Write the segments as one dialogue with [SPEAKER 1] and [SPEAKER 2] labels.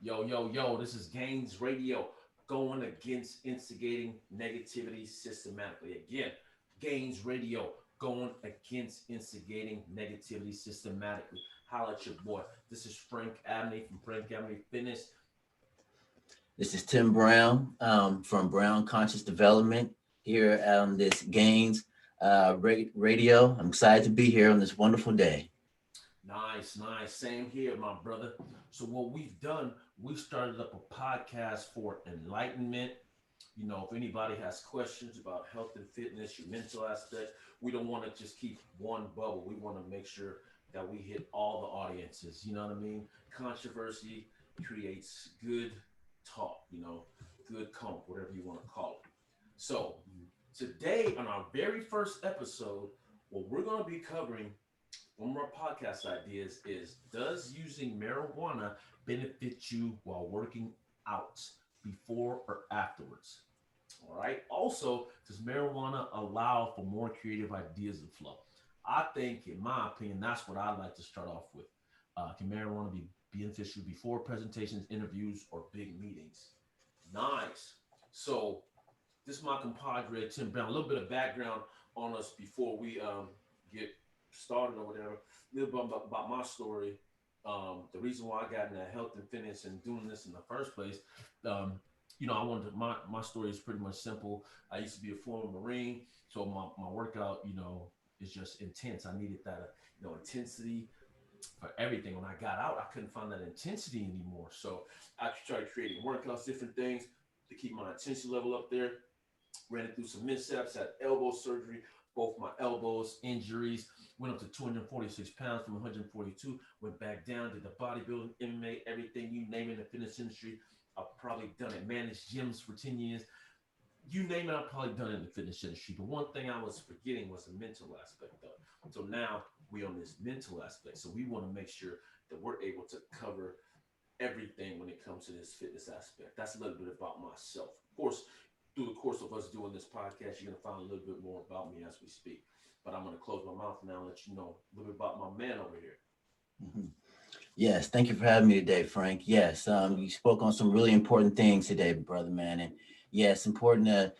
[SPEAKER 1] Yo, this is Gains Radio going against instigating negativity systematically. Again, Gains Radio going against instigating negativity systematically. Holla at your boy. This is Frank Abney from Frank Abney Fitness.
[SPEAKER 2] This is Tim Brown from Brown Conscious Development here on this Gains Radio. I'm excited to be here on this wonderful day.
[SPEAKER 1] Nice. Same here, my brother. So what we've done, we started up a podcast for enlightenment. If anybody has questions about health and fitness, your mental aspect, we don't want to just keep one bubble. We want to make sure that we hit all the audiences. You know what I mean? Controversy creates good talk, good conk, whatever you want to call it. So today on our very first episode, what we're going to be covering, one more podcast ideas is, does using marijuana benefit you while working out before or afterwards? All right. Also, does marijuana allow for more creative ideas to flow? I think, in my opinion, that's what I like to start off with. Can marijuana be beneficial before presentations, interviews, or big meetings? Nice. So, this is my compadre, Tim Brown. A little bit of background on us before we get started or whatever. A little bit about my story. The reason why I got into health and fitness and doing this in the first place. I wanted to, my story is pretty much simple. I used to be a former Marine, so my workout, is just intense. I needed that, intensity for everything. When I got out, I couldn't find that intensity anymore. So I started creating workouts, different things to keep my intensity level up there. Ran it through some missteps, had elbow surgery, both my elbows, injuries, went up to 246 pounds from 142, went back down, did the bodybuilding, MMA, everything, you name it, in the fitness industry. I've probably done it, managed gyms for 10 years. You name it, I've probably done it in the fitness industry. But one thing I was forgetting was the mental aspect of it. So now we're on this mental aspect. So we want to make sure that we're able to cover everything when it comes to this fitness aspect. That's a little bit about myself. Of course, through the course of us doing this podcast, you're going to find a little bit more about me as we speak. But I'm going to close my mouth now and let you know a little bit about my man over here.
[SPEAKER 2] Mhm. Yes, thank you for having me today, Frank. Yes, you spoke on some really important things today, brother man. And yes, important to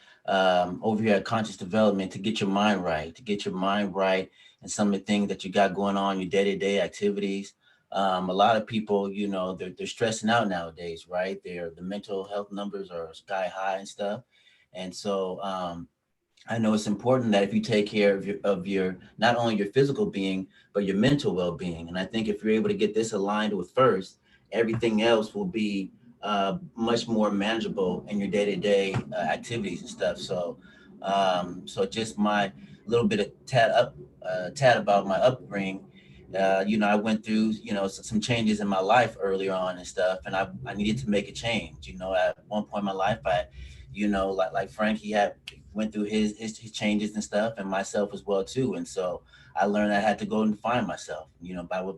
[SPEAKER 2] over here at Conscious Development to get your mind right, and some of the things that you got going on, your day-to-day activities. A lot of people, they're stressing out nowadays, right? The mental health numbers are sky high and stuff. And so I know it's important that if you take care of your not only your physical being but your mental well-being, and I think if you're able to get this aligned with first, everything else will be much more manageable in your day-to-day activities and stuff. So just my little bit of tad about my upbringing. I went through some changes in my life earlier on and stuff, and I needed to make a change. At one point in my life, like Frank, he had went through his changes and stuff, and myself as well too. And so I learned I had to go and find myself.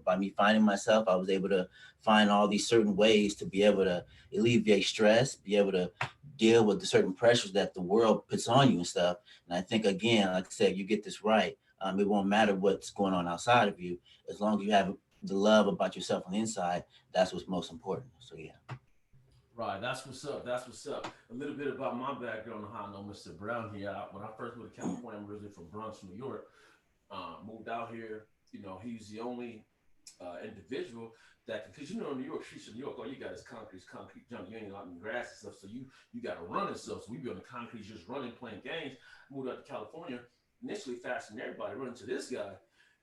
[SPEAKER 2] By me finding myself, I was able to find all these certain ways to be able to alleviate stress, be able to deal with the certain pressures that the world puts on you and stuff. And I think, again, like I said, you get this right. It won't matter what's going on outside of you, as long as you have the love about yourself on the inside. That's what's most important. So yeah.
[SPEAKER 1] Right, that's what's up. That's what's up. A little bit about my background on how I know Mr. Brown here. When I first moved to California, I'm originally from Bronx, New York. Moved out here. He's the only individual that, because in New York, streets of New York, all you got is concrete junk. You ain't got any grass and stuff, so you got to run and stuff. So we be on the concrete, just running, playing games. Moved out to California, initially fascinating everybody, running to this guy.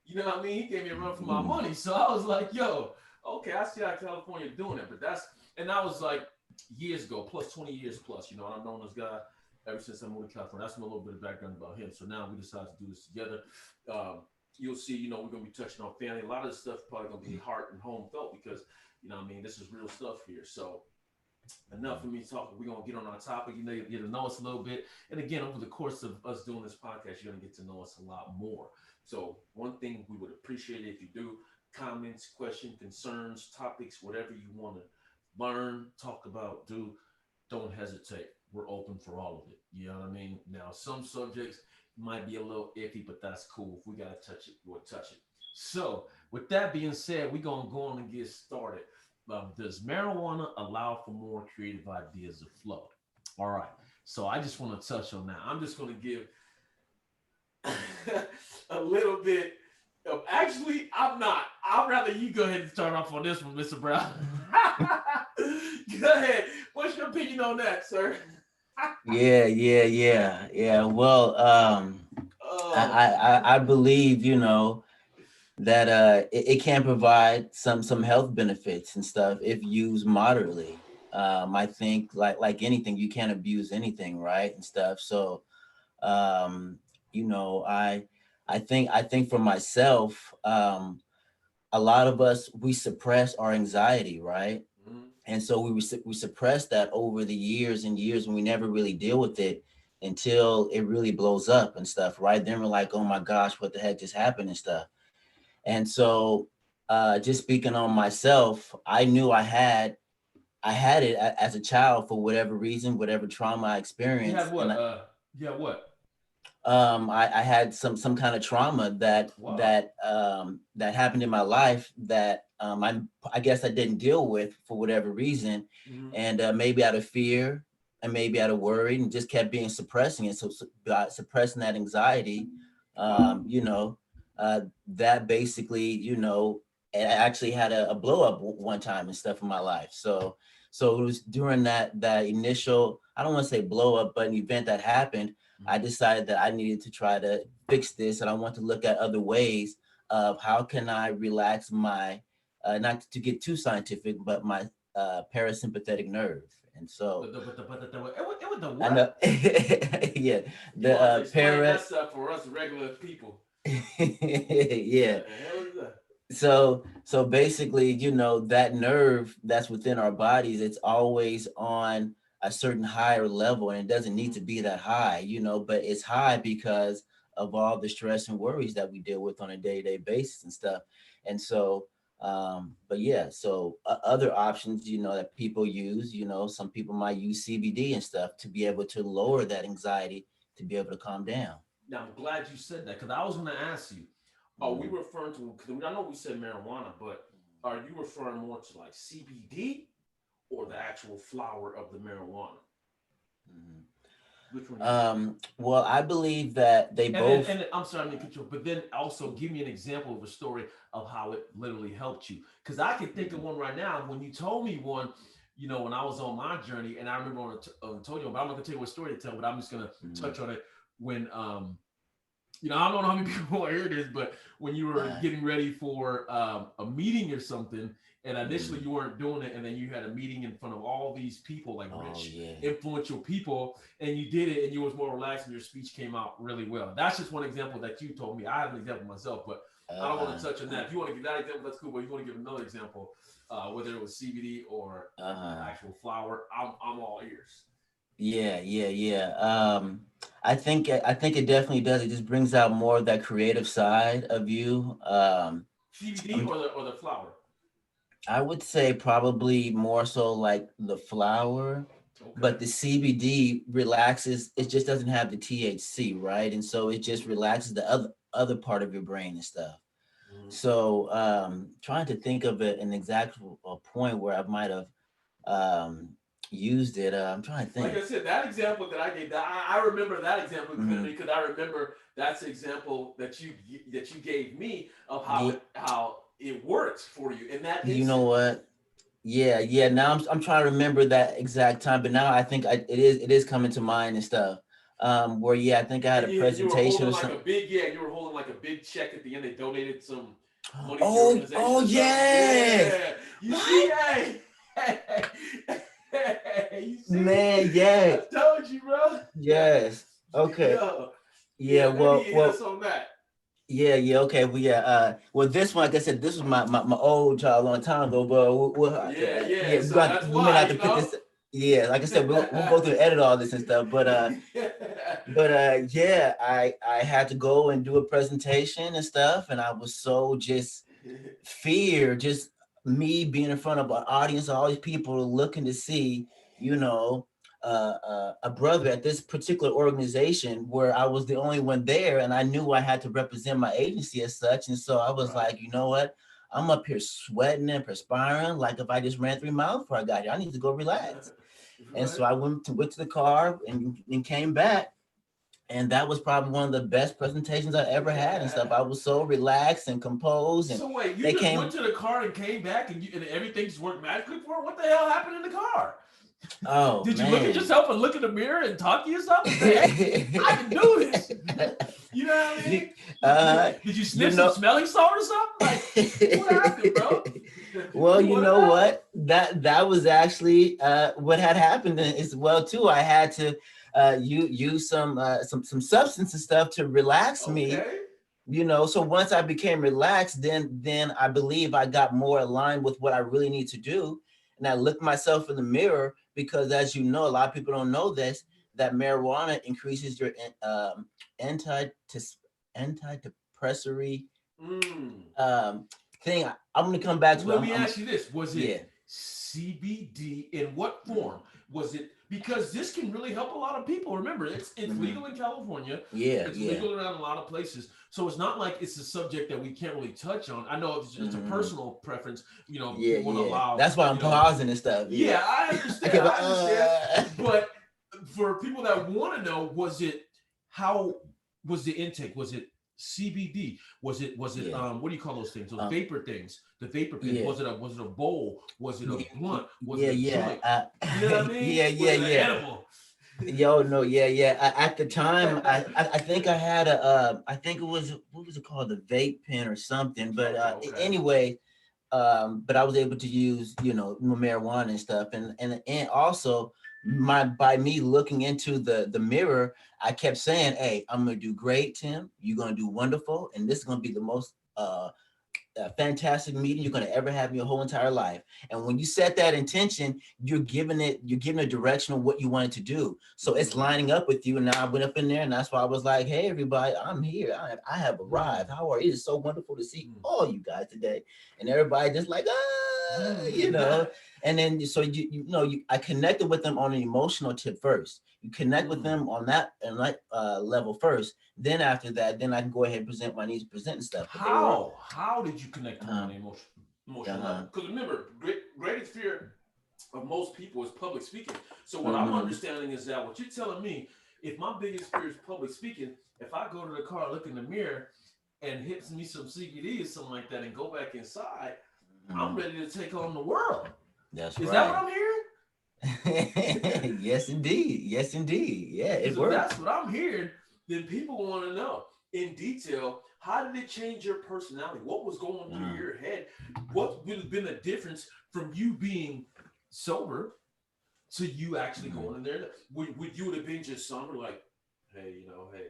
[SPEAKER 1] You know what I mean? He gave me a run for my money, so I was like, yo, okay, I see how California doing it, but and I was like years ago, plus 20 years plus. I've known this guy ever since I moved to California. That's a little bit of background about him. So now we decided to do this together. You'll see, we're going to be touching on family. A lot of this stuff is probably going to be heart and home felt because, this is real stuff here. So enough for me talking. We're going to get on our topic. You get to know us a little bit. And again, over the course of us doing this podcast, you're going to get to know us a lot more. So one thing we would appreciate if you do, comments, questions, concerns, topics, whatever you want to learn, talk about, don't hesitate. We're open for all of it. You know what I mean? Now, some subjects might be a little iffy, but that's cool. If we got to touch it, we'll touch it. So, with that being said, we're going to go on and get started. Does marijuana allow for more creative ideas to flow? All right. So I just want to touch on that. I'm just going to give a little bit of. Actually, I'm not. I'd rather you go ahead and start off on this one, Mr. Brown. Go ahead. What's your opinion on that, sir?
[SPEAKER 2] Yeah. Well,
[SPEAKER 1] Oh,
[SPEAKER 2] I believe, that it can provide some health benefits and stuff if used moderately. I think like anything, you can't abuse anything, right? And stuff. So um, I think for myself, a lot of us, we suppress our anxiety, right?
[SPEAKER 1] mhm.
[SPEAKER 2] And so we suppress that over the years and years, and we never really deal with it until it really blows up and stuff, right? Then we're like, oh my gosh, what the heck just happened and stuff. And so just speaking on myself, I knew I had it as a child for whatever reason, whatever trauma I
[SPEAKER 1] You
[SPEAKER 2] experienced.
[SPEAKER 1] had what?
[SPEAKER 2] And
[SPEAKER 1] You had what?
[SPEAKER 2] I had some kind of trauma that
[SPEAKER 1] Wow.
[SPEAKER 2] that that happened in my life that I guess I didn't deal with for whatever reason,
[SPEAKER 1] Mhm.
[SPEAKER 2] and maybe out of fear and maybe out of worry, and just kept being suppressing it. So by suppressing that anxiety,
[SPEAKER 1] Wow.
[SPEAKER 2] that basically, it actually had a blow up one time and stuff in my life. So it was during that initial, I don't want to say blow up, but an event that happened. I
[SPEAKER 1] Mhm.
[SPEAKER 2] decided that I needed to try to fix this, and I want to look at other ways of how can I relax my, not to get too scientific, but my parasympathetic nerve. And so
[SPEAKER 1] It was the
[SPEAKER 2] I know,
[SPEAKER 1] what?
[SPEAKER 2] yeah,
[SPEAKER 1] You
[SPEAKER 2] the
[SPEAKER 1] want to explain
[SPEAKER 2] para,
[SPEAKER 1] that stuff for us regular people?
[SPEAKER 2] yeah.
[SPEAKER 1] The hell is that?
[SPEAKER 2] So basically, that nerve that's within our bodies, it's always on a certain higher level, and it doesn't need
[SPEAKER 1] Mhm.
[SPEAKER 2] to be that high, but it's high because of all the stress and worries that we deal with on a day-to-day basis and stuff. And so but yeah, so other options, that people use, some people might use CBD and stuff to be able to lower that anxiety, to be able to calm down.
[SPEAKER 1] Now I'm glad you said that because I was going to ask you: are we
[SPEAKER 2] Mm-hmm.
[SPEAKER 1] referring to? Because I know we said marijuana, but are you referring more to like CBD or the actual flower of the marijuana?
[SPEAKER 2] Mm-hmm.
[SPEAKER 1] Which one are you referring to?
[SPEAKER 2] Well, I believe that they
[SPEAKER 1] And then,
[SPEAKER 2] both.
[SPEAKER 1] I'm sorry, to cut you, but then also give me an example of a story of how it literally helped you. Because I can think of
[SPEAKER 2] Mhm,
[SPEAKER 1] one right now. When you told me one, when I was on my journey, and I remember told you, but I'm not gonna tell you what story to tell, but I'm just gonna
[SPEAKER 2] mhm.
[SPEAKER 1] touch on it when I don't know how many people want to hear this, but when you were
[SPEAKER 2] Uh,
[SPEAKER 1] getting ready for a meeting or something, and initially
[SPEAKER 2] mhm.
[SPEAKER 1] you weren't doing it, and then you had a meeting in front of all these people, like
[SPEAKER 2] Oh
[SPEAKER 1] rich,
[SPEAKER 2] yeah.
[SPEAKER 1] influential people, and you did it, and you was more relaxed, and your speech came out really well. That's just one example that you told me. I have an example myself, but I don't want
[SPEAKER 2] Uh
[SPEAKER 1] to touch on that. If you want to give that example, that's cool. But if you want to give another example, whether it was CBD or the
[SPEAKER 2] uh.
[SPEAKER 1] actual flower, I'm all ears.
[SPEAKER 2] Yeah. I think it definitely does. It just brings out more of that creative side of you.
[SPEAKER 1] CBD
[SPEAKER 2] I'm,
[SPEAKER 1] or the flower.
[SPEAKER 2] I would say probably more so like the flower,
[SPEAKER 1] Okay.
[SPEAKER 2] but the CBD relaxes. It just doesn't have the THC, right? And so it just relaxes the other part of your brain and stuff.
[SPEAKER 1] Mhm.
[SPEAKER 2] So trying to think of an exact point where I might have um, used it. I'm trying to
[SPEAKER 1] Like
[SPEAKER 2] think.
[SPEAKER 1] I said, that example that I gave, I remember that example
[SPEAKER 2] Mm-hmm.
[SPEAKER 1] because I remember that's the example that you gave me of how
[SPEAKER 2] Yeah,
[SPEAKER 1] it works for you in that
[SPEAKER 2] you know
[SPEAKER 1] instant.
[SPEAKER 2] what? Yeah. Now I'm trying to remember that exact time, but now I think it is coming to mind and stuff. Where yeah, I think I had a
[SPEAKER 1] And you were
[SPEAKER 2] presentation
[SPEAKER 1] holding
[SPEAKER 2] or
[SPEAKER 1] like a
[SPEAKER 2] something.
[SPEAKER 1] big you were holding like a big check at the end. They donated some money to your
[SPEAKER 2] Oh
[SPEAKER 1] organization or something.
[SPEAKER 2] yes.
[SPEAKER 1] Yeah, you see,
[SPEAKER 2] What?
[SPEAKER 1] hey, you see,
[SPEAKER 2] Man,
[SPEAKER 1] I
[SPEAKER 2] yeah.
[SPEAKER 1] told you, bro.
[SPEAKER 2] Yes. Okay.
[SPEAKER 1] Yo,
[SPEAKER 2] Yeah,
[SPEAKER 1] yeah, maybe
[SPEAKER 2] well,
[SPEAKER 1] you hit us
[SPEAKER 2] well,
[SPEAKER 1] on that.
[SPEAKER 2] yeah, okay. Well, yeah, well, this one, like I said, this was my old job a long time ago, but
[SPEAKER 1] Yeah.
[SPEAKER 2] yeah,
[SPEAKER 1] So that's
[SPEAKER 2] we may
[SPEAKER 1] why,
[SPEAKER 2] have to put this, yeah, like I said, we'll go through and edit all this and stuff, but yeah, I had to go and do a presentation and stuff, and I was so just fear, just me being in front of an audience, all these people looking to see, you know, a brother at this particular organization where I was the only one there, and I knew I had to represent my agency as such, and so I was
[SPEAKER 1] Right.
[SPEAKER 2] like, you know what? I'm up here sweating and perspiring like if I just ran 3 miles before I got here. I need to go relax. And so
[SPEAKER 1] Right.
[SPEAKER 2] I went to the car and came back. And that was probably one of the best presentations I ever had and stuff. I was so relaxed and composed, and
[SPEAKER 1] So wait, you
[SPEAKER 2] they
[SPEAKER 1] just went
[SPEAKER 2] came.
[SPEAKER 1] to the car and came back, and everything just worked magically for it? What the hell happened in the car?
[SPEAKER 2] Oh
[SPEAKER 1] Did you look at
[SPEAKER 2] man.
[SPEAKER 1] yourself and look in the mirror and talk to yourself and say, "Hey, I can do this"? You know what I
[SPEAKER 2] you,
[SPEAKER 1] mean?
[SPEAKER 2] uh,
[SPEAKER 1] Did you
[SPEAKER 2] you
[SPEAKER 1] sniff some
[SPEAKER 2] know.
[SPEAKER 1] smelling salt or something? Like, what happened, bro?
[SPEAKER 2] Well,
[SPEAKER 1] We
[SPEAKER 2] you
[SPEAKER 1] want to
[SPEAKER 2] know
[SPEAKER 1] know.
[SPEAKER 2] what? That was actually what had happened as well too. I had to use some substance and stuff to relax me.
[SPEAKER 1] Okay.
[SPEAKER 2] So once I became relaxed, then I believe I got more aligned with what I really need to do. And I looked myself in the mirror because, as you know, a lot of people don't know this, that marijuana increases your anti antidepressant
[SPEAKER 1] Mm.
[SPEAKER 2] um, thing. I'm gonna come back to it.
[SPEAKER 1] Let me ask you this: was
[SPEAKER 2] Yeah.
[SPEAKER 1] it CBD? In what form was it? Because this can really help a lot of people. Remember, it's
[SPEAKER 2] Mm-hmm.
[SPEAKER 1] legal in California.
[SPEAKER 2] Yeah,
[SPEAKER 1] It's
[SPEAKER 2] yeah.
[SPEAKER 1] legal around a lot of places. So it's not like it's a subject that we can't really touch on. I know it's a
[SPEAKER 2] Mm-hmm.
[SPEAKER 1] personal preference.
[SPEAKER 2] Yeah,
[SPEAKER 1] People want to
[SPEAKER 2] yeah.
[SPEAKER 1] allow.
[SPEAKER 2] That's why I'm pausing and stuff. Yeah.
[SPEAKER 1] Yeah, I
[SPEAKER 2] I
[SPEAKER 1] understand.
[SPEAKER 2] kept
[SPEAKER 1] I understand.
[SPEAKER 2] like,
[SPEAKER 1] But for people that want to know, was it how was the intake? Was it CBD? Was it
[SPEAKER 2] yeah.
[SPEAKER 1] what do you call those things? Those
[SPEAKER 2] Um,
[SPEAKER 1] vapor things, the vapor pens.
[SPEAKER 2] yeah.
[SPEAKER 1] Was it a bowl? Was it a
[SPEAKER 2] Yeah,
[SPEAKER 1] blunt? Was it
[SPEAKER 2] yeah,
[SPEAKER 1] a
[SPEAKER 2] yeah.
[SPEAKER 1] joint? You know what I mean?
[SPEAKER 2] Yeah,
[SPEAKER 1] Was
[SPEAKER 2] yeah,
[SPEAKER 1] it an
[SPEAKER 2] yeah.
[SPEAKER 1] edible?
[SPEAKER 2] Yo, no, yeah, yeah. At the time, I think I had I think it was, what was it called, the vape pen or something. But
[SPEAKER 1] Okay, okay.
[SPEAKER 2] anyway, but I was able to use, marijuana and stuff, and also by me looking into the mirror, I kept saying, "Hey, I'm gonna do great, Tim. You're gonna do wonderful, and this is gonna be the most a fantastic meeting you're going to ever have in your whole entire life." And when you set that intention, you're giving a direction of what you wanted to do. So it's
[SPEAKER 1] Mm,
[SPEAKER 2] lining up with you. And now I went up in there, and that's why I was like, "Hey, everybody, I'm here. I have
[SPEAKER 1] mm,
[SPEAKER 2] arrived. How are you? It's so wonderful to see
[SPEAKER 1] mm,
[SPEAKER 2] all you guys today." And everybody just like,
[SPEAKER 1] mm.
[SPEAKER 2] and then so I connected with them on an emotional tip first. You connect with
[SPEAKER 1] Mm.
[SPEAKER 2] them on that and level first. Then after that, then I can go ahead and present what I need to present and stuff. But they were,
[SPEAKER 1] How did you connect to them on
[SPEAKER 2] uh-huh,
[SPEAKER 1] the emotional
[SPEAKER 2] uh-huh,
[SPEAKER 1] level? Because remember, greatest fear of most people is public speaking. So what I'm
[SPEAKER 2] mm-hmm,
[SPEAKER 1] understanding is that what you're telling me, if my biggest fear is public speaking, if I go to the car, look in the mirror, and hit me some CBD or something like that, and go back inside, I'm
[SPEAKER 2] mm-hmm.
[SPEAKER 1] ready to take on the world.
[SPEAKER 2] That's
[SPEAKER 1] Is that what
[SPEAKER 2] right.
[SPEAKER 1] I'm hearing?
[SPEAKER 2] Yes, indeed. Yes, indeed. Yeah, it
[SPEAKER 1] Because if
[SPEAKER 2] works.
[SPEAKER 1] that's what I'm hearing, then people want to know in detail, how did it change your personality? What was going through
[SPEAKER 2] Mm,
[SPEAKER 1] your head? What would have been the difference from you being sober to you actually
[SPEAKER 2] mm-hmm.
[SPEAKER 1] going in there? Would you would have been just somber, like, hey, hey,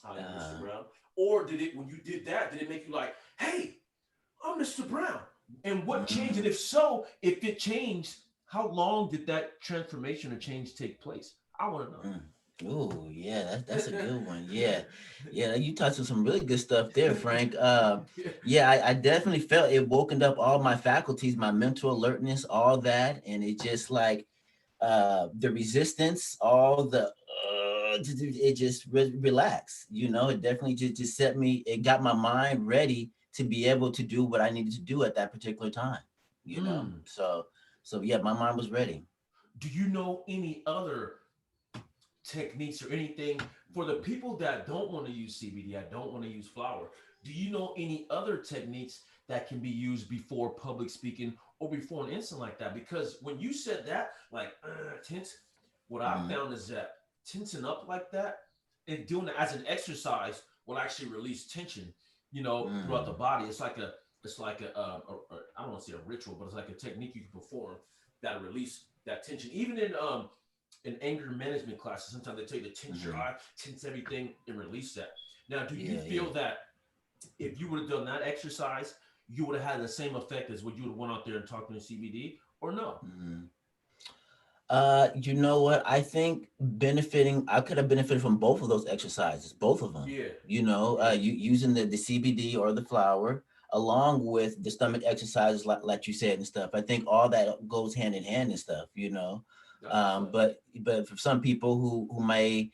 [SPEAKER 1] how you, Mr.
[SPEAKER 2] Uh,
[SPEAKER 1] Brown? Or did it, when you did that, did it make you like, hey, I'm Mr. Brown? And what changed? And
[SPEAKER 2] mm,
[SPEAKER 1] if so, if it changed, how long did that transformation or change take place? I want to know.
[SPEAKER 2] mm. Oh, yeah, that's a good one. Yeah, yeah, you touched on some really good stuff there, Frank. Yeah, I definitely felt it woken up all my faculties, my mental alertness, all that, and it just like the resistance, all the it just relaxed. It definitely just set me. It got my mind ready to be able to do what I needed to do at that particular time.
[SPEAKER 1] Mm.
[SPEAKER 2] So yeah, my mind was ready.
[SPEAKER 1] Do you know any other techniques or anything for the people that don't want to use CBD? I don't want to use flower. Do you know any other techniques that can be used before public speaking or before an incident like that? Because when you said that, like tense, what I
[SPEAKER 2] Mm-hmm.
[SPEAKER 1] found is that tensing up like that and doing it as an exercise will actually release tension, throughout the
[SPEAKER 2] Mm-hmm.
[SPEAKER 1] body. It's like a I don't want to say a ritual, but it's like a technique you can perform that release that tension. Even in anger management classes, sometimes they tell you to tense your
[SPEAKER 2] Mm-hmm.
[SPEAKER 1] eye, tense everything, and release that. Now, do you
[SPEAKER 2] Yeah, yeah.
[SPEAKER 1] feel that if you would have done that exercise, you would have had the same effect as what you would have went out there and talked to the CBD, or no?
[SPEAKER 2] Mm-hmm. You know what? I think I could have benefited from both of those exercises, both of them.
[SPEAKER 1] Yeah,
[SPEAKER 2] You
[SPEAKER 1] yeah.
[SPEAKER 2] using the CBD or the flower along with the stomach exercises like you said and stuff. I think all that goes hand in hand and stuff.
[SPEAKER 1] That's what's up.
[SPEAKER 2] But for some people who may,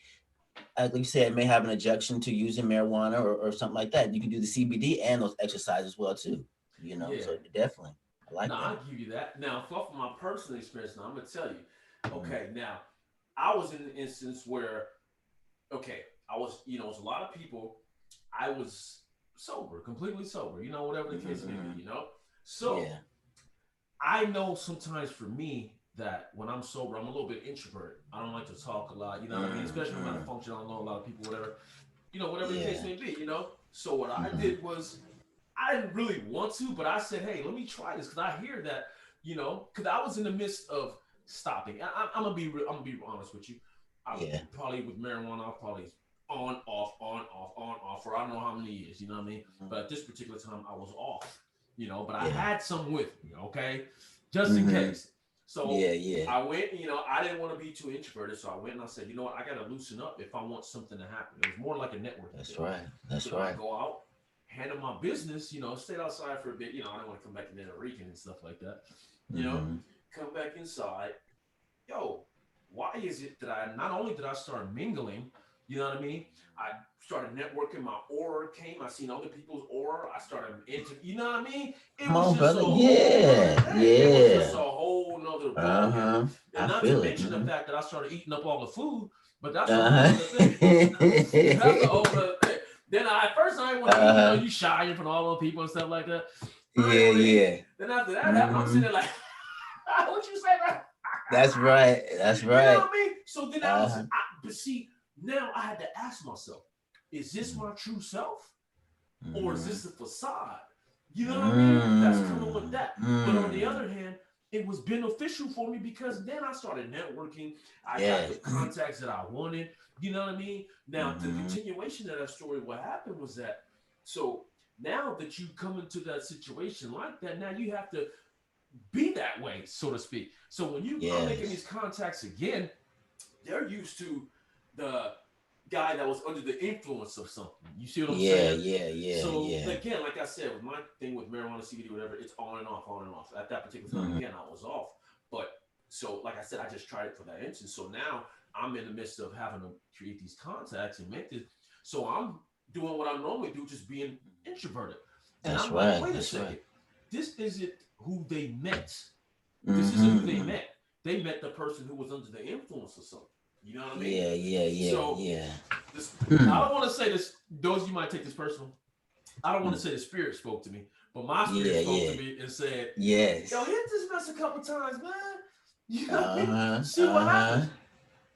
[SPEAKER 2] like you said, may have an objection to using marijuana or something like that, you can do the CBD and those exercises as well too. you know.
[SPEAKER 1] Yeah.
[SPEAKER 2] So definitely, I
[SPEAKER 1] No,
[SPEAKER 2] like that.
[SPEAKER 1] I'll give you that. Now, off of my personal experience, now I'm gonna tell you.
[SPEAKER 2] Mhm.
[SPEAKER 1] Okay, now I was in an instance where, okay, I was, it was a lot of people. I was sober, completely sober, whatever the case may be,
[SPEAKER 2] Mhm.
[SPEAKER 1] So
[SPEAKER 2] Yeah.
[SPEAKER 1] I know sometimes for me that when I'm sober, I'm a little bit introverted. I don't like to talk a lot, you know what I mean? Especially when I'm at a
[SPEAKER 2] Mhm.
[SPEAKER 1] function, I don't know a lot of people, whatever, whatever the case
[SPEAKER 2] Yeah.
[SPEAKER 1] may be. So what I
[SPEAKER 2] Mhm.
[SPEAKER 1] did was I didn't really want to, but I said, hey, let me try this because I hear that, because I was in the midst of stopping. I'm gonna be I'm gonna be honest with you. I
[SPEAKER 2] Yeah.
[SPEAKER 1] probably with marijuana, I probably on off on off on off for I don't know how many years. You know what I mean?
[SPEAKER 2] Mhm.
[SPEAKER 1] But at this particular time, I was off. But I
[SPEAKER 2] Yeah.
[SPEAKER 1] had some with me, okay, just in
[SPEAKER 2] Mhm.
[SPEAKER 1] case. So
[SPEAKER 2] Yeah. Yeah.
[SPEAKER 1] I went. I didn't want to be too introverted, so I went and I said, you know what, I got to loosen up if I want something to happen. It was more like a networking
[SPEAKER 2] That's
[SPEAKER 1] thing.
[SPEAKER 2] right. That's
[SPEAKER 1] So I
[SPEAKER 2] right.
[SPEAKER 1] go out, handle my business, stayed outside for a bit. I don't want to come back in there reeking and stuff like that. You know,
[SPEAKER 2] Mhm.
[SPEAKER 1] come back inside. Yo, why is it that I not only did I start mingling, you know what I mean? I started networking. My aura came. I seen other people's aura. I started into, you know what I mean? It
[SPEAKER 2] Come
[SPEAKER 1] was
[SPEAKER 2] on,
[SPEAKER 1] just a
[SPEAKER 2] brother.
[SPEAKER 1] whole nother
[SPEAKER 2] Yeah.
[SPEAKER 1] thing. It was just a
[SPEAKER 2] Yeah.
[SPEAKER 1] whole nother ball game.
[SPEAKER 2] Uh-huh.
[SPEAKER 1] And
[SPEAKER 2] I
[SPEAKER 1] not to
[SPEAKER 2] feel it.
[SPEAKER 1] mention the fact that I started eating up all the food, but that's a whole
[SPEAKER 2] Uh-huh.
[SPEAKER 1] nother thing. That's a whole nother thing. Then at first I didn't want to eat,
[SPEAKER 2] Uh-huh.
[SPEAKER 1] you shy in front of all those people and stuff like that. I didn't
[SPEAKER 2] Yeah,
[SPEAKER 1] want to eat.
[SPEAKER 2] yeah.
[SPEAKER 1] Then after that happened, I'm sitting
[SPEAKER 2] Mm-hmm.
[SPEAKER 1] there like, what you say, man?
[SPEAKER 2] That's right. That's
[SPEAKER 1] You know
[SPEAKER 2] right.
[SPEAKER 1] what I mean? So then
[SPEAKER 2] Uh-huh.
[SPEAKER 1] but see, now I had to ask myself, is this my true self or is
[SPEAKER 2] Mm-hmm.
[SPEAKER 1] this a facade? You know what I mean? That's coming with
[SPEAKER 2] Mm-hmm.
[SPEAKER 1] that. But on the
[SPEAKER 2] Mm.
[SPEAKER 1] other hand, it was beneficial for me because then I started networking. I got the
[SPEAKER 2] Yes.
[SPEAKER 1] contacts that I wanted. You know what I mean? Now, the
[SPEAKER 2] Mm-hmm.
[SPEAKER 1] continuation of that story, what happened was that, so now that you come into that situation like that, now you have to be that way, so to speak. So when I'm making
[SPEAKER 2] Yes.
[SPEAKER 1] these contacts again, they're used to the guy that was under the influence of something. You see what I'm
[SPEAKER 2] Yeah,
[SPEAKER 1] saying?
[SPEAKER 2] yeah, yeah,
[SPEAKER 1] So
[SPEAKER 2] yeah.
[SPEAKER 1] again, like I said, with my thing with marijuana, CBD, whatever, it's on and off, on and off. At that particular time,
[SPEAKER 2] Mm-hmm.
[SPEAKER 1] again, I was off. But so, like I said, I just tried it for that instance. So now I'm in the midst of having to create these contacts and make this. So I'm doing what I normally do, just being introverted. And
[SPEAKER 2] That's
[SPEAKER 1] I'm like,
[SPEAKER 2] right.
[SPEAKER 1] wait a
[SPEAKER 2] That's right.
[SPEAKER 1] second, this isn't who they met. This isn't who they
[SPEAKER 2] Mm-hmm.
[SPEAKER 1] met. They met the person who was under the influence of something. You know what I mean?
[SPEAKER 2] Yeah, yeah, yeah,
[SPEAKER 1] So
[SPEAKER 2] yeah.
[SPEAKER 1] this, I
[SPEAKER 2] Hmm.
[SPEAKER 1] don't want to say this. Those of you might take this personal. I don't want to
[SPEAKER 2] Mm.
[SPEAKER 1] say the spirit spoke to me, but my spirit
[SPEAKER 2] Yeah,
[SPEAKER 1] spoke to
[SPEAKER 2] yeah.
[SPEAKER 1] me and said, "Yo,
[SPEAKER 2] Yes.
[SPEAKER 1] hit this mess a couple times, man. You know what I mean?
[SPEAKER 2] Uh-huh.
[SPEAKER 1] See what
[SPEAKER 2] Uh-huh.
[SPEAKER 1] happens."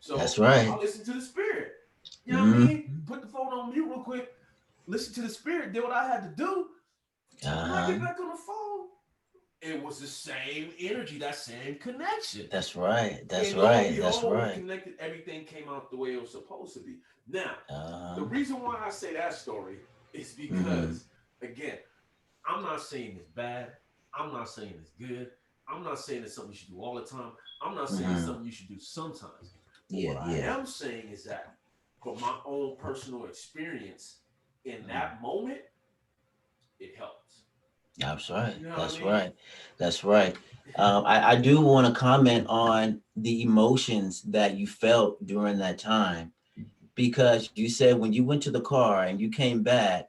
[SPEAKER 2] That's
[SPEAKER 1] So I
[SPEAKER 2] right.
[SPEAKER 1] listened to the spirit. You know what I mean?
[SPEAKER 2] Mm-hmm.
[SPEAKER 1] Put the phone on mute real quick. Listen to the spirit. Did what I had to do. When I
[SPEAKER 2] Uh-huh.
[SPEAKER 1] get back on the phone, it was the same energy, that same connection.
[SPEAKER 2] That's right. That's
[SPEAKER 1] And lo and
[SPEAKER 2] right. That's
[SPEAKER 1] behold, we
[SPEAKER 2] right.
[SPEAKER 1] connected. Everything came out the way it was supposed to be. Now, the
[SPEAKER 2] Uh-huh.
[SPEAKER 1] reason why I say that story is
[SPEAKER 2] Mm-hmm.
[SPEAKER 1] because, again, I'm not saying it's bad. I'm not saying it's good. I'm not saying it's something you should do all the time. I'm not saying it's
[SPEAKER 2] Mm-hmm.
[SPEAKER 1] something you should do sometimes. But
[SPEAKER 2] Yeah,
[SPEAKER 1] what I
[SPEAKER 2] yeah.
[SPEAKER 1] am saying is that from my own personal experience in
[SPEAKER 2] Mm.
[SPEAKER 1] that moment, it helps.
[SPEAKER 2] That's right.
[SPEAKER 1] You know what I
[SPEAKER 2] That's
[SPEAKER 1] mean?
[SPEAKER 2] right. That's right. I do want to comment on the emotions that you felt during that time because you said when you went to the car and you came back,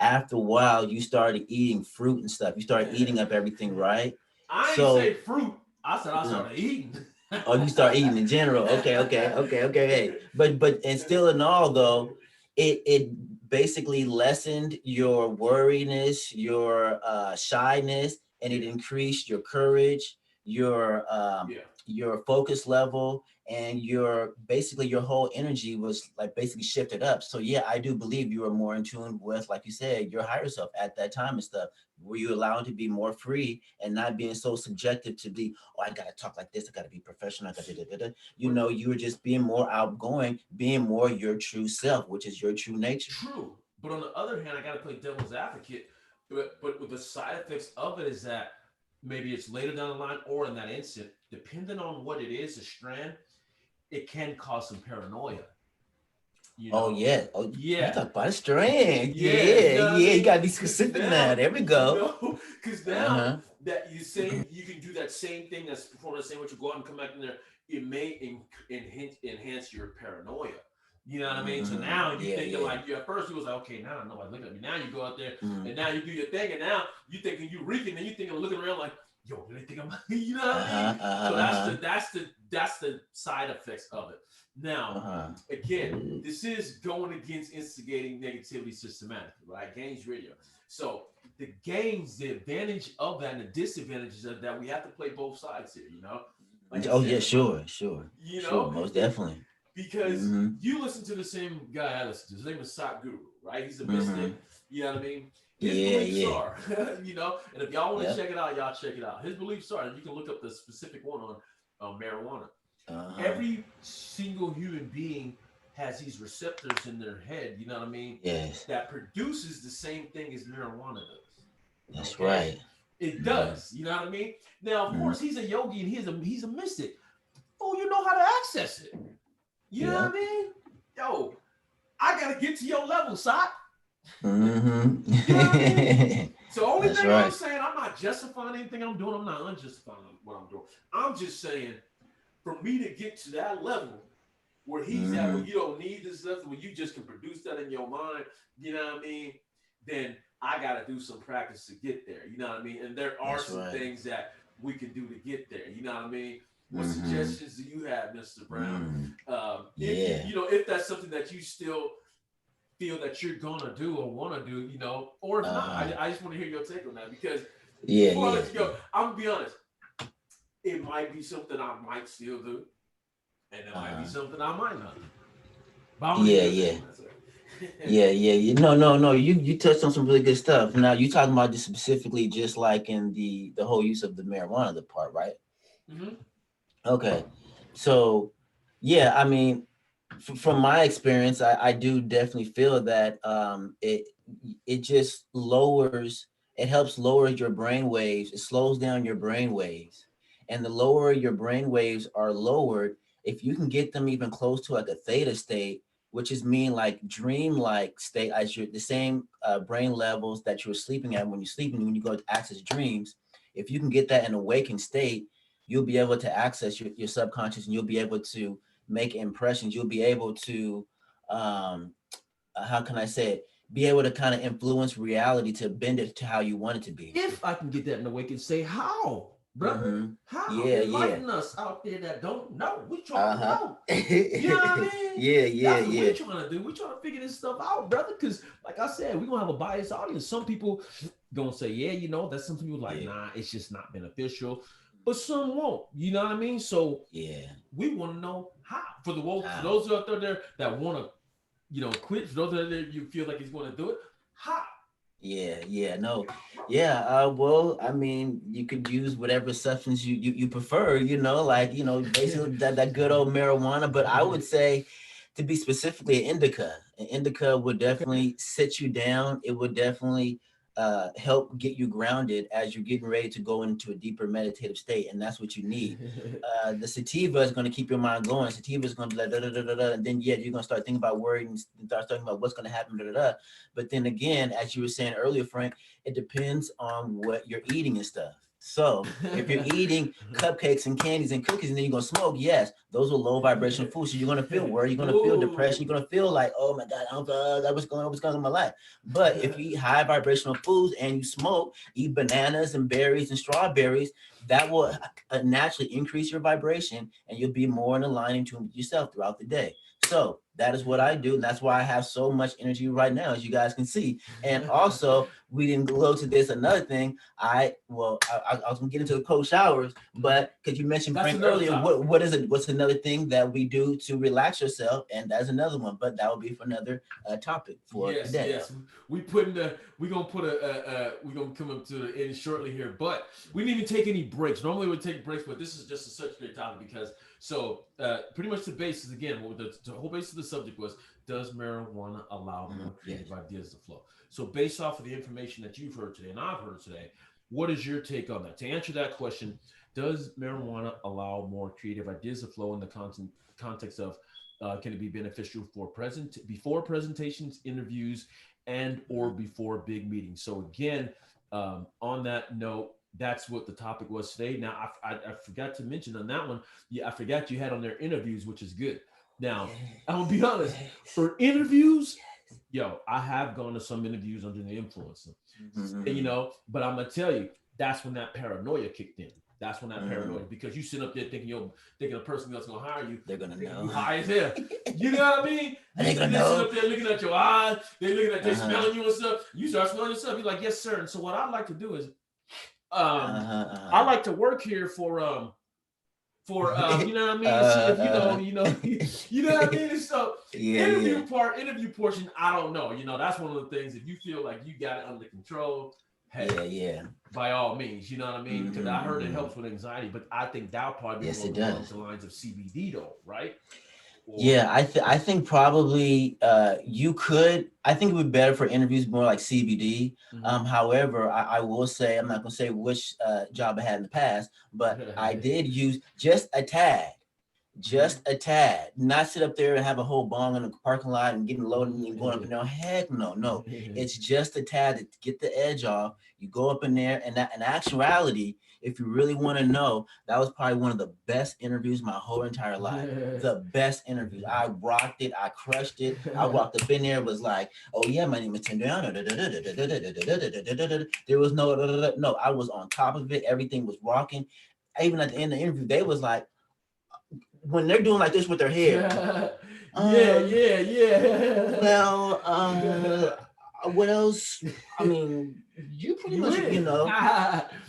[SPEAKER 2] after a while, you started eating fruit and stuff. You started eating up everything, right?
[SPEAKER 1] I ain't say
[SPEAKER 2] So,
[SPEAKER 1] fruit. I said I
[SPEAKER 2] uh,
[SPEAKER 1] started eating.
[SPEAKER 2] oh, you start eating in general. Okay, okay, okay, okay. Hey, but and still in all though, it basically lessened your worriness, your shyness, and it increased your courage,
[SPEAKER 1] Yeah.
[SPEAKER 2] your focus level, and your basically your whole energy was like basically shifted up. So yeah, I do believe you were more in tune with, like you said, your higher self at that time and stuff. Were you allowed to be more free and not being so subjective to be, oh, I gotta talk like this, I gotta be professional, I gotta da, da, da, da. You
[SPEAKER 1] But
[SPEAKER 2] know, you were just being more outgoing, being more your true self, which is your true nature.
[SPEAKER 1] true. But on the other hand, I got to play devil's advocate. But with the side effects of it is that maybe it's later down the line or in that instant, depending on what it is, a strand, it can cause some paranoia. You
[SPEAKER 2] Oh
[SPEAKER 1] know,
[SPEAKER 2] yeah. Oh, you
[SPEAKER 1] yeah,
[SPEAKER 2] talk about a strength.
[SPEAKER 1] yeah. You
[SPEAKER 2] Yeah,
[SPEAKER 1] know what I
[SPEAKER 2] yeah. You
[SPEAKER 1] mean?
[SPEAKER 2] gotta be
[SPEAKER 1] Because
[SPEAKER 2] specific now.
[SPEAKER 1] now,
[SPEAKER 2] There we go.
[SPEAKER 1] because now
[SPEAKER 2] Uh-huh.
[SPEAKER 1] that you can do that same thing that's performing the same way you go out and come back in there. It may enhance your paranoia. You know what I mean? So
[SPEAKER 2] Mm-hmm.
[SPEAKER 1] now you
[SPEAKER 2] Yeah,
[SPEAKER 1] thinking
[SPEAKER 2] yeah.
[SPEAKER 1] like you at first you was like, okay, now nobody looking at me. Now you go out there
[SPEAKER 2] Mm-hmm.
[SPEAKER 1] and now you do your thing, and now you thinking you reeking, and you thinking looking around like, yo, do they think I'm you know what I mean?
[SPEAKER 2] Uh-huh.
[SPEAKER 1] So that's the
[SPEAKER 2] Uh-huh.
[SPEAKER 1] side effects of it. Now,
[SPEAKER 2] Uh-huh.
[SPEAKER 1] again, this is going against instigating negativity systematically, right? Gains radio. So the gains, the advantage of that and the disadvantages of that, we have to play both sides here, you know? Like I
[SPEAKER 2] Oh yeah,
[SPEAKER 1] said, bro,
[SPEAKER 2] sure, sure,
[SPEAKER 1] you
[SPEAKER 2] sure,
[SPEAKER 1] know,
[SPEAKER 2] most definitely.
[SPEAKER 1] because
[SPEAKER 2] Mm-hmm.
[SPEAKER 1] you listen to the same guy I listen to. His name is Sock Guru, right? He's a
[SPEAKER 2] Mm-hmm.
[SPEAKER 1] mystic. You know what I mean? His
[SPEAKER 2] Yeah,
[SPEAKER 1] beliefs
[SPEAKER 2] yeah.
[SPEAKER 1] are, you know, and if y'all want to
[SPEAKER 2] Yep.
[SPEAKER 1] check it out, y'all check it out. His beliefs are, and you can look up the specific one on marijuana.
[SPEAKER 2] Uh-huh.
[SPEAKER 1] Every single human being has these receptors in their head, you know what I mean,
[SPEAKER 2] Yes,
[SPEAKER 1] that produces the same thing as marijuana does.
[SPEAKER 2] that's
[SPEAKER 1] Okay?
[SPEAKER 2] right.
[SPEAKER 1] It
[SPEAKER 2] Mm-hmm.
[SPEAKER 1] does, you know what I mean? Now, of
[SPEAKER 2] Mm-hmm.
[SPEAKER 1] course, he's a yogi and he's a mystic. Oh, you know how to access it. You know what I
[SPEAKER 2] Yep.
[SPEAKER 1] mean? Yo, I gotta get to your level, Sock. You know what I mean?
[SPEAKER 2] Mm-hmm.
[SPEAKER 1] So only
[SPEAKER 2] That's
[SPEAKER 1] thing I'm
[SPEAKER 2] right.
[SPEAKER 1] saying, I'm not justifying anything I'm doing. I'm not unjustifying what I'm doing. I'm just saying, for me to get to that level where he's at, where
[SPEAKER 2] Mm-hmm.
[SPEAKER 1] you don't need this stuff, where you just can produce that in your mind, you know what I mean? Then I got to do some practice to get there, you know what I mean? And there are
[SPEAKER 2] That's
[SPEAKER 1] some
[SPEAKER 2] right.
[SPEAKER 1] things that we can do to get there, you know what I mean? What
[SPEAKER 2] Mm-hmm.
[SPEAKER 1] suggestions do you have, Mr. Brown?
[SPEAKER 2] Mm.
[SPEAKER 1] If you,
[SPEAKER 2] Yeah.
[SPEAKER 1] you know, if that's something that you still feel that you're gonna do or want to do, you know, or if not,
[SPEAKER 2] Uh-huh.
[SPEAKER 1] I just want to hear your take on that because
[SPEAKER 2] Yeah,
[SPEAKER 1] before I
[SPEAKER 2] yeah,
[SPEAKER 1] let you
[SPEAKER 2] yeah.
[SPEAKER 1] go, I'm gonna be honest, it might be something I might still do, and it might be
[SPEAKER 2] Uh-huh.
[SPEAKER 1] something I might not do. But I want to hear
[SPEAKER 2] Yeah,
[SPEAKER 1] your take
[SPEAKER 2] yeah.
[SPEAKER 1] on that, sir.
[SPEAKER 2] Yeah, yeah, yeah. No, no, no. You touched on some really good stuff. Now you talking about this specifically, just like in the whole use of the marijuana, the part, right?
[SPEAKER 1] Mm-hmm.
[SPEAKER 2] Okay. So, yeah, I mean, from my experience, I do definitely feel that it just lowers, it helps lower your brain waves. It slows down your brain waves, and the lower your brain waves are lowered, if you can get them even close to like a theta state, which is mean like dream like state, as your the same brain levels that you're sleeping at when you're sleeping, when you go to access dreams. If you can get that in awakened state, you'll be able to access your subconscious, and you'll be able to make impressions. You'll be able to, um, how can I say it? Be able to kind of influence reality to bend it to how you want it to be.
[SPEAKER 1] If I can get that in the wake and say how, brother,
[SPEAKER 2] Mm-hmm.
[SPEAKER 1] how
[SPEAKER 2] Yeah, yeah.
[SPEAKER 1] enlighten us out there that don't know. We trying to
[SPEAKER 2] Uh-huh.
[SPEAKER 1] know. You know what I
[SPEAKER 2] Yeah,
[SPEAKER 1] mean?
[SPEAKER 2] yeah,
[SPEAKER 1] That's what
[SPEAKER 2] yeah.
[SPEAKER 1] we're trying to do. We're trying to figure this stuff out, brother. Because, like I said, we're gonna have a biased audience. Some people gonna say, yeah, you know, that's some people like,
[SPEAKER 2] Yeah,
[SPEAKER 1] nah, it's just not beneficial. But some won't. You know what I mean? So
[SPEAKER 2] yeah.
[SPEAKER 1] we want to know how. For
[SPEAKER 2] How?
[SPEAKER 1] those out there that want to, you know, quit. For those out there you feel like he's going to do it, how?
[SPEAKER 2] Yeah, yeah, no, yeah. Well, I mean, you could use whatever substance you prefer. Like basically that good old marijuana. But I would say, to be specifically, an indica. An indica would
[SPEAKER 1] Okay.
[SPEAKER 2] definitely sit you down. It would definitely help get you grounded as you're getting ready to go into a deeper meditative state, and that's what you need. The sativa is going to keep your mind going. Sativa is going to be like da, da, da, da, da, and then yeah, you're going to start thinking about worrying and start thinking about what's going to happen. Da, da, da. But then again, as you were saying earlier, Frank, it depends on what you're eating and stuff. So if you're eating cupcakes and candies and cookies and then you're gonna smoke, yes, those are low vibrational foods. So you're gonna feel worry, you're gonna feel depression,
[SPEAKER 1] Whoa.
[SPEAKER 2] you're gonna feel like, oh my God, what's going on in my life. But if you eat high vibrational foods and you smoke, eat bananas and berries and strawberries, that will naturally increase your vibration, and you'll be more in aligning to yourself throughout the day. So that is what I do. And that's why I have so much energy right now, as you guys can see. And also, we didn't go to this. Another thing, I was gonna get into the cold showers, but because you mentioned
[SPEAKER 1] That's
[SPEAKER 2] Frank
[SPEAKER 1] another
[SPEAKER 2] earlier,
[SPEAKER 1] topic.
[SPEAKER 2] what is it? What's another thing that we do to relax yourself? And that's another one, but that will be for another topic for
[SPEAKER 1] Yes,
[SPEAKER 2] today.
[SPEAKER 1] yes. We gonna put we gonna come up to the end shortly here, but we didn't even take any breaks. Normally we take breaks, but this is just such a great topic because pretty much the basis again, what the whole basis of the subject was: does marijuana allow more
[SPEAKER 2] Yes.
[SPEAKER 1] creative ideas to flow? So based off of the information that you've heard today and I've heard today, what is your take on that? To answer that question, does marijuana allow more creative ideas to flow in the context of can it be beneficial for before presentations, interviews, and or before big meetings? So again, on that note, that's what the topic was today. Now, I forgot to mention on that one. Yeah, I forgot you had on their interviews, which is good. Now,
[SPEAKER 2] Yeah.
[SPEAKER 1] I'm gonna be honest.
[SPEAKER 2] Yes.
[SPEAKER 1] For interviews, yo, I have gone to some interviews under the influence.
[SPEAKER 2] Mm-hmm.
[SPEAKER 1] But I'm gonna tell you, that's when that paranoia kicked in. That's when that
[SPEAKER 2] Mm-hmm.
[SPEAKER 1] paranoia, because you sit up there thinking thinking the person that's gonna hire you,
[SPEAKER 2] They're gonna
[SPEAKER 1] thinking
[SPEAKER 2] know.
[SPEAKER 1] you high as hell. You know what I mean?
[SPEAKER 2] Are they gonna
[SPEAKER 1] They sit
[SPEAKER 2] know?
[SPEAKER 1] up there looking at your eyes, they looking at, they
[SPEAKER 2] Uh-huh.
[SPEAKER 1] smelling you and stuff. You start smelling yourself. You're like, yes, sir. And so what I like to do is,
[SPEAKER 2] Uh-huh.
[SPEAKER 1] I
[SPEAKER 2] Uh-huh.
[SPEAKER 1] like to work here for you know what I mean. See if
[SPEAKER 2] uh,
[SPEAKER 1] you know what I mean. And so
[SPEAKER 2] yeah, yeah.
[SPEAKER 1] interview portion, I don't know. That's one of the things. If you feel like you got it under control, hey,
[SPEAKER 2] Yeah, yeah.
[SPEAKER 1] by all means, you know what I mean? Because
[SPEAKER 2] Mm-hmm,
[SPEAKER 1] I heard it
[SPEAKER 2] mm-hmm.
[SPEAKER 1] helps with anxiety, but I think that'll probably be
[SPEAKER 2] Yes,
[SPEAKER 1] more
[SPEAKER 2] it
[SPEAKER 1] along
[SPEAKER 2] does.
[SPEAKER 1] the lines of CBD, though, right? Or
[SPEAKER 2] Yeah, I think probably you could. I think it would be better for interviews more like CBD.
[SPEAKER 1] Mhm.
[SPEAKER 2] However, I will say I'm not gonna say which job I had in the past, but I did use just a tad, not sit up there and have a whole bong in the parking lot and getting loaded and going up and down. Heck no, no. It's just a tad to get the edge off. You go up in there, and that in actuality, if you really want to know, that was probably one of the best interviews my whole entire life. The best interviews. I rocked it. I crushed it. I walked up in there, was like, oh yeah, my name is Tim Down. There was no, I was on top of it. Everything was rocking. Even at the end of the interview, they was like, when they're doing like this with their hair.
[SPEAKER 1] Yeah,
[SPEAKER 2] Um,
[SPEAKER 1] yeah, yeah.
[SPEAKER 2] well, what else? I mean, you pretty
[SPEAKER 1] You
[SPEAKER 2] much,
[SPEAKER 1] in?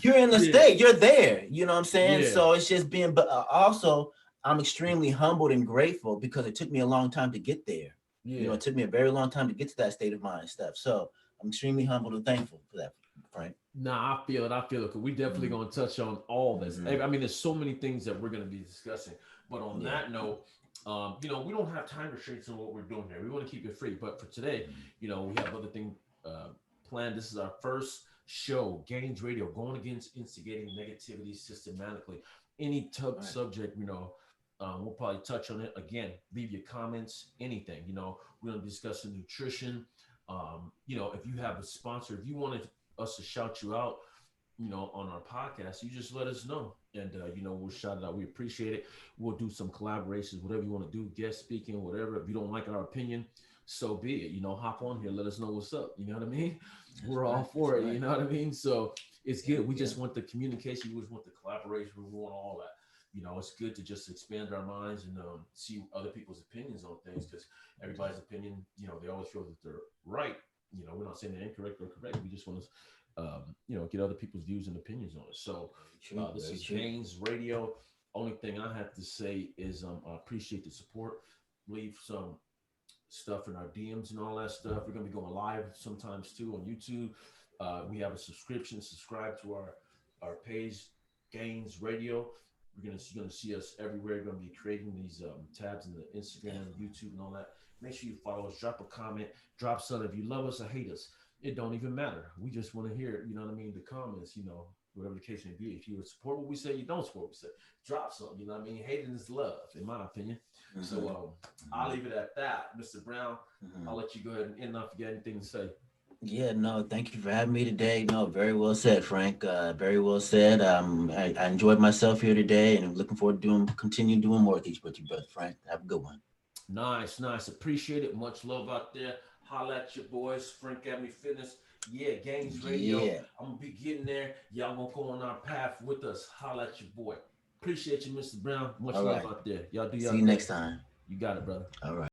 [SPEAKER 2] you're in the
[SPEAKER 1] Yeah,
[SPEAKER 2] state, you're there. You know what I'm saying?
[SPEAKER 1] yeah,
[SPEAKER 2] So it's just being, but also I'm extremely humbled and grateful because it took me a long time to get there.
[SPEAKER 1] yeah.
[SPEAKER 2] It took me a very long time to get to that state of mind and stuff. So I'm extremely humbled and thankful for that, Frank.
[SPEAKER 1] Nah, I feel it. I feel it. Cause we definitely
[SPEAKER 2] Mm-hmm.
[SPEAKER 1] gonna touch on all this.
[SPEAKER 2] Mm-hmm.
[SPEAKER 1] I mean, there's so many things that we're gonna be discussing. But on
[SPEAKER 2] Yeah.
[SPEAKER 1] that note, we don't have time restraints on what we're doing here. We want to keep it free. But for today, we have other things uh, planned. This is our first show, Gains Radio, going against instigating negativity systematically. Any
[SPEAKER 2] All right.
[SPEAKER 1] subject, we'll probably touch on it again. Leave your comments, anything. We're gonna discuss nutrition. If you have a sponsor, if you wanted us to shout you out, on our podcast, you just let us know, and we'll shout it out. We appreciate it. We'll do some collaborations, whatever you want to do, guest speaking, whatever. If you don't like our opinion, so be it. Hop on here, let us know what's up. You know what I mean?
[SPEAKER 2] That's
[SPEAKER 1] We're all
[SPEAKER 2] right. That's
[SPEAKER 1] for it.
[SPEAKER 2] right.
[SPEAKER 1] You know what I mean? So it's
[SPEAKER 2] Yeah.
[SPEAKER 1] good. We
[SPEAKER 2] Yeah.
[SPEAKER 1] just want the communication. We just want the collaboration. We want all that. It's good to just expand our minds and see other people's opinions on things, because everybody's opinion, they always feel that they're right. We're not saying they're incorrect or correct. We just want to get other people's views and opinions on it. So
[SPEAKER 2] Very true.
[SPEAKER 1] this
[SPEAKER 2] Very
[SPEAKER 1] is
[SPEAKER 2] true.
[SPEAKER 1] Gaines Radio. Only thing I have to say is I appreciate the support. Leave some stuff in our DMs and all that stuff. We're gonna be going live sometimes too on YouTube. We have a subscription. Subscribe to our page, Gaines Radio. You're gonna see us everywhere. We're gonna be creating these tabs in the Instagram,
[SPEAKER 2] Definitely.
[SPEAKER 1] YouTube, and all that. Make sure you follow us. Drop a comment. Drop something. If you love us or hate us, it don't even matter. We just want to hear, you know what I mean, the comments, whatever the case may be. If you support what we say, you don't support what we say. Drop something, you know what I mean? Hating is love, in my opinion. So
[SPEAKER 2] Mm-hmm.
[SPEAKER 1] I'll leave it at that. Mr. Brown,
[SPEAKER 2] Mm-hmm.
[SPEAKER 1] I'll let you go ahead and end off if you got anything to say.
[SPEAKER 2] Yeah, no, thank you for having me today. No, very well said, Frank. Very well said. I enjoyed myself here today, and I'm looking forward to continue doing more of these with you, brother Frank. Have a good one.
[SPEAKER 1] Nice, nice. Appreciate it. Much love out there. Holla at your boys. Frank Abney Fitness. Yeah, Games Radio.
[SPEAKER 2] Yeah.
[SPEAKER 1] I'm gonna be getting there. Y'all gonna go on our path with us. Holla at your boy. Appreciate you, Mr. Brown. Much
[SPEAKER 2] All
[SPEAKER 1] love
[SPEAKER 2] right.
[SPEAKER 1] out there. Y'all do
[SPEAKER 2] See
[SPEAKER 1] y'all
[SPEAKER 2] you
[SPEAKER 1] thing.
[SPEAKER 2] next time.
[SPEAKER 1] You got it, brother.
[SPEAKER 2] All right.